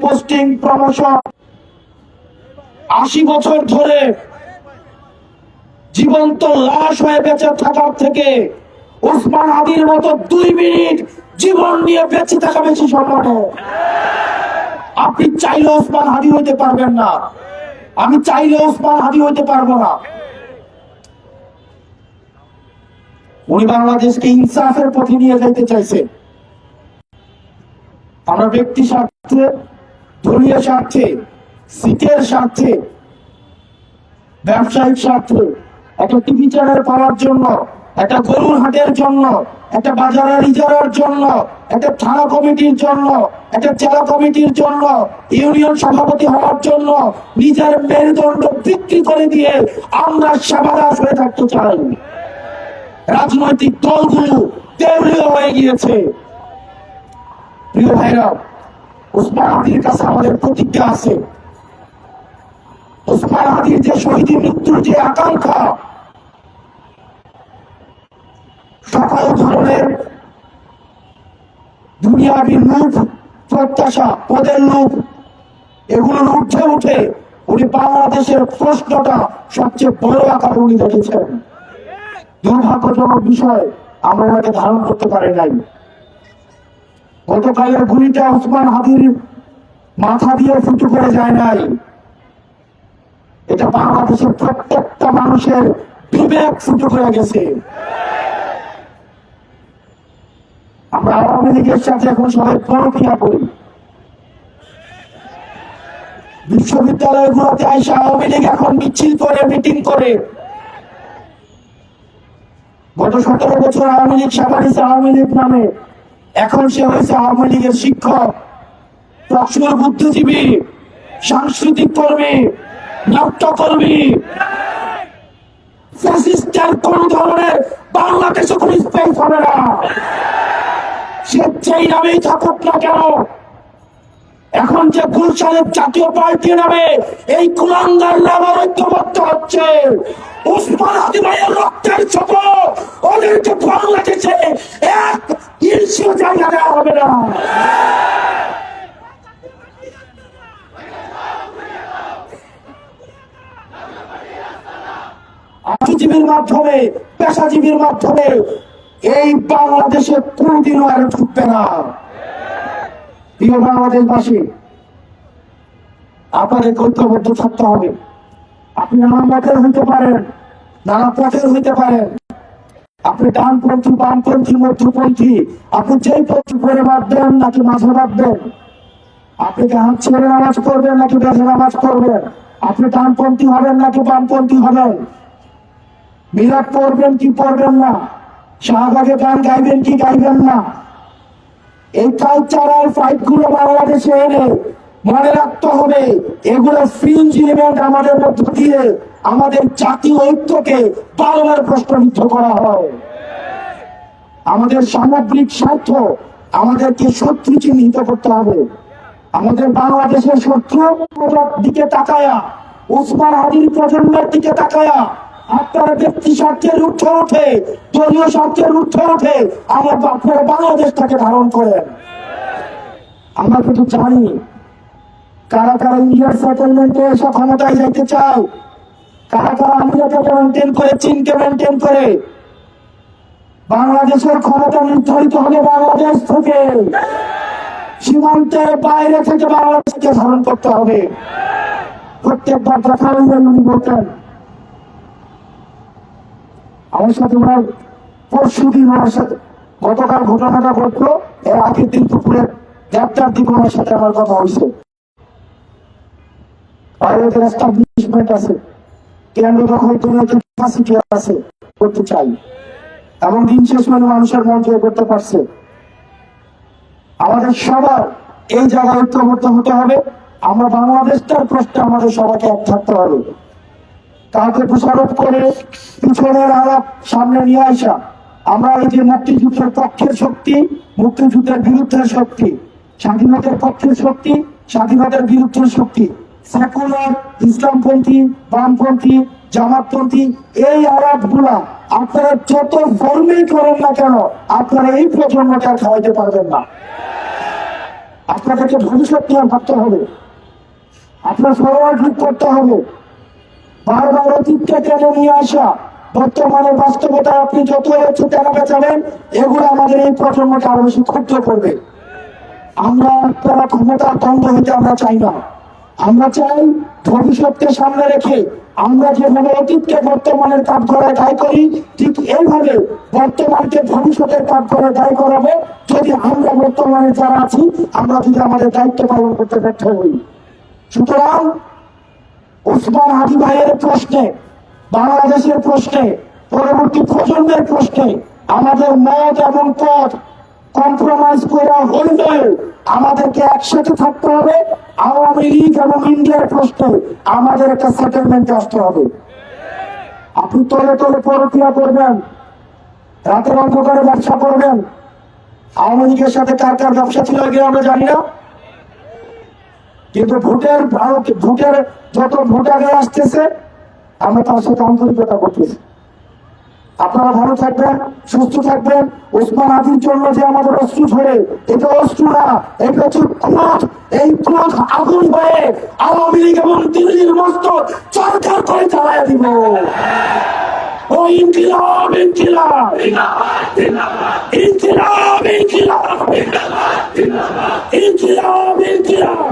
Posting, promotion, 80 বছর ধরে জীবন্ত লাশ হয়ে বেঁচে থাকার থেকে ওসমান হাদির মতো 2 মিনিট জীবন নিয়ে বেঁচে থাকা বেশি সম্মানের। আপনি চাইলে ওসমান হাদি হইতে পারবেন না, আমি চাইলে ওসমান হাদি হইতে পারবো না। উনি বাংলাদেশকে ইনসাফের পথে নিয়ে যেতে চাইছে। আমরা ব্যক্তি স্বার্থে, দলীয় স্বার্থে, সিটের স্বার্থে, ব্যবসায়িক স্বার্থে, একটা টিভি চ্যানেল পাওয়ার জন্য, একটা গরুর হাটের জন্য, একটা বাজারের ইজারার জন্য, একটা থানা কমিটির জন্য, একটা জেলা কমিটির জন্য, ইউনিয়ন সভাপতি হওয়ার জন্য নিজের মেরুদণ্ড বিক্রি করে দিয়ে আমরা সেবাদাস হয়ে থাকতে চাই। রাজনৈতিক দলগুলো দেউলিয়া হয়ে গিয়েছে। প্রিয় ভাইরা, ওসমান হাদির কাছে আমাদের প্রতিজ্ঞা আছে। ওসমান হাদির যে শহীদ মৃত্যুর যে আকাঙ্ক্ষা, সকল ধরনের দুনিয়াবি লোভ, প্রত্যাশা, পদের লোভ, এগুলোর ঊর্ধ্বে উঠে উনি বাংলাদেশের প্রশ্নটা সবচেয়ে বড় আকারে উনি দেখেছেন। দুর্ভাগ্যজনক বিষয়, আমরা ওনাকে ধারণ করতে পারি নাই। গতকালের গুলিটা ওসমান হাদির মাথা দিয়ে ফুটো করে যায় নাই, এটা বাংলাদেশের প্রত্যেকটা মানুষের বিবেক ফুটো করে গেছে। আমরা আওয়ামী লীগের সাথে এখন সবাই পরকিয়া করি। বিশ্ববিদ্যালয়গুলোতে আইসা আওয়ামী লীগ এখন মিছিল করে, মিটিং করে। গত 17 বছর আওয়ামী লীগ সেবা দিয়েছে আওয়ামী লীগ নামে, এখন সে হয়েছে আওয়ামী লীগের শিক্ষক, প্রশ্নের বুদ্ধিজীবী, সাংস্কৃতিক কর্মী, নাট্যকর্মী। ফ্যাসিস্টের কোন ধরনের বাংলাদেশে কোন স্পেস হবে না, সে যেই নামেই থাকুক না কেন। এখন যে গুলশানের জাতীয় পার্টি নামে এই কুলাঙ্গার নামে ঐক্যবদ্ধ হচ্ছে, ওসমান হাদি ভাইয়ের রক্তের শপথ, ওদেরকে বাংলাদেশে এক ইঞ্চিও জায়গা দেওয়া হবে না। আইনজীবীর মাধ্যমে, পেশাজীবীর মাধ্যমে এই বাংলাদেশে কোনদিনও আর ঢুকবে না। প্রিয় বাংলাদেশবাসী, আপনাদের ঐক্যবদ্ধ থাকতে হবে। আপনি নানা মতের হইতে পারেন, নানা পথের হইতে পারেন, আপনি ডানপন্থী, বামপন্থী, মধ্যপন্থী, আপনি যেই পথ করে বাঁধবেন নাকি মাঝে বাঁধবেন, আপনি কি হাত ছেড়ে নামাজ পড়বেন নাকি বেঁধে নামাজ পড়বেন, আপনি ডানপন্থী হবেন নাকি বামপন্থী হবেন, মিলাদ পড়বেন কি পড়বেন না, শাহবাগে গান গাইবেন কি গাইবেন না, এই কালচারাল ফাইট গুলো বাংলাদেশে এনে মনে রাখতে হবে, এগুলো ফ্রিঞ্জ এলিমেন্ট আমাদের মধ্য দিয়ে আমাদের জাতীয় ঐক্যকে বারবার প্রশ্নবিদ্ধ করা হয়। আমাদের সামগ্রিক স্বার্থ আমাদেরকে শত্রু চিহ্নিত করতে হবে। আমাদের বাংলাদেশের শত্রু দিকে তাকায়া, ওসমান হাদির প্রজন্মের দিকে তাকায়া আপনারা ব্যক্তি স্বার্থের ঊর্ধ্বে ওঠে, দলীয় স্বার্থের ঊর্ধ্বে ওঠে আমরা বাংলাদেশটাকে ধারণ করেন। আমরা কিন্তু জানি কারা কারা ইন্ডিয়ার সেটেলমেন্টে এসে ক্ষমতায় যাইতে চাও, কারা কারা আমেরিকাকে মেনটেন করে, চীনকে মেনটেন করে। বাংলাদেশের ক্ষমতা নির্ধারিত হবে বাংলাদেশ থেকে, সীমান্তের বাইরে থেকে বাংলাদেশকে ধারণ করতে হবে। প্রত্যেকবার দেখা হইলেন উনি বলতেন, আমার সাথে ওনার পরশুদিন ওনার সাথে গতকাল ঘটনাটা ঘটলো, এর আগের দিন দুপুরে 1টার দিকে ওনার সাথে আমার কথা হয়েছে। আর ওদের এস্টাবলিশমেন্ট আছে, কেন্দ্র দখল করে ক্যাপাসিটি আছে, করতে চাই, এবং দিন শেষ মানে মানুষের মন জয় করতে পারছে। আমাদের সবার এই জায়গায় ঐক্যবদ্ধ হতে হবে। আমরা বাংলাদেশটার প্রশ্নে আমাদের সবাইকে এক থাকতে হবে। কাউকে দোষারোপ করে পিছনের আলাপ সামনে নিয়ে আসা, আমরা এই যে মুক্তিযুদ্ধের পক্ষের শক্তি, মুক্তিযুদ্ধের বিরুদ্ধের শক্তি, স্বাধীনতার পক্ষের শক্তি, স্বাধীনতার বিরুদ্ধের শক্তি, সেকুলার, ইসলামপন্থী, বামপন্থী, জামাতপন্থী, এই আলাপগুলা আপনারা যত ফর্মেই করেন না কেন, আপনারা এই প্রজন্মকে আর খাওয়াইতে পারবেন না। আপনাদেরকে ভবিষ্যৎ নিয়ে ভাবতে হবে, আপনার ফরওয়ার্ড লুক করতে হবে। বারবার অতীতকে টেনে নিয়ে আসা, বর্তমানের বাস্তবতায় আপনি যত একটু টাকা বেচাবেন, এগুলো আমাদের এই প্রজন্মকে আরো বেশি ক্ষুব্ধ করবে। আমরা আপনারা ক্ষমতার দ্বন্দ্ব হইতে আমরা চাই না। আমরা চাই ভবিষ্যৎকে সামনে রেখে আমরা যেভাবে অতীতকে বর্তমানের কাজ করায় দায়ী করি, ঠিক এইভাবে বর্তমানকে ভবিষ্যতের কাজ করে দায়ী করাবে। যদি আমরা বর্তমানে যারা আছি, আমরা যদি আমাদের দায়িত্ব পালন করতে ব্যর্থ হই। সুতরাং ওসমান হাদি ভাইয়ের প্রশ্নে, বাংলাদেশের প্রশ্নে, পরবর্তী প্রজন্মের প্রশ্নে আমাদের মত এবং পথ কম্প্রোমাইজ করা হইলেও আমাদেরকে একসাথে থাকতে হবে। আওয়ামী লীগ এবং ইন্ডিয়ার প্রশ্নে আমাদের একটা সেটেলমেন্টে আসতে হবে। আপনি তলে তলে পরকিয়া করবেন, রাতের অন্ধকারে ব্যবসা করবেন। আওয়ামী লীগের সাথে কার কার ব্যবসা ছিল আগে আমরা জানি না, কিন্তু ভোটের যত ভোট আগে আসতেছে আমরা তার সাথে আন্তরিকতা করতেছি। আপনারা ভালো থাকবেন, সুস্থ থাকবেন। ওসমান হাদির জন্য যে আমাদের অস্ত্র ধরে, এটা অস্ত্র না, এটা হচ্ছে ক্রোধ। এই ক্রোধ আগুন হয়ে আওয়ামী লীগ এবং দিল্লির মস্ত সরকার করে চালাইয়া দিব। ও ইনকিলাব, ইনকিলাব, ইনকিলাব, ইনকিলাব, ইনকিলাব, ইনকিলাব।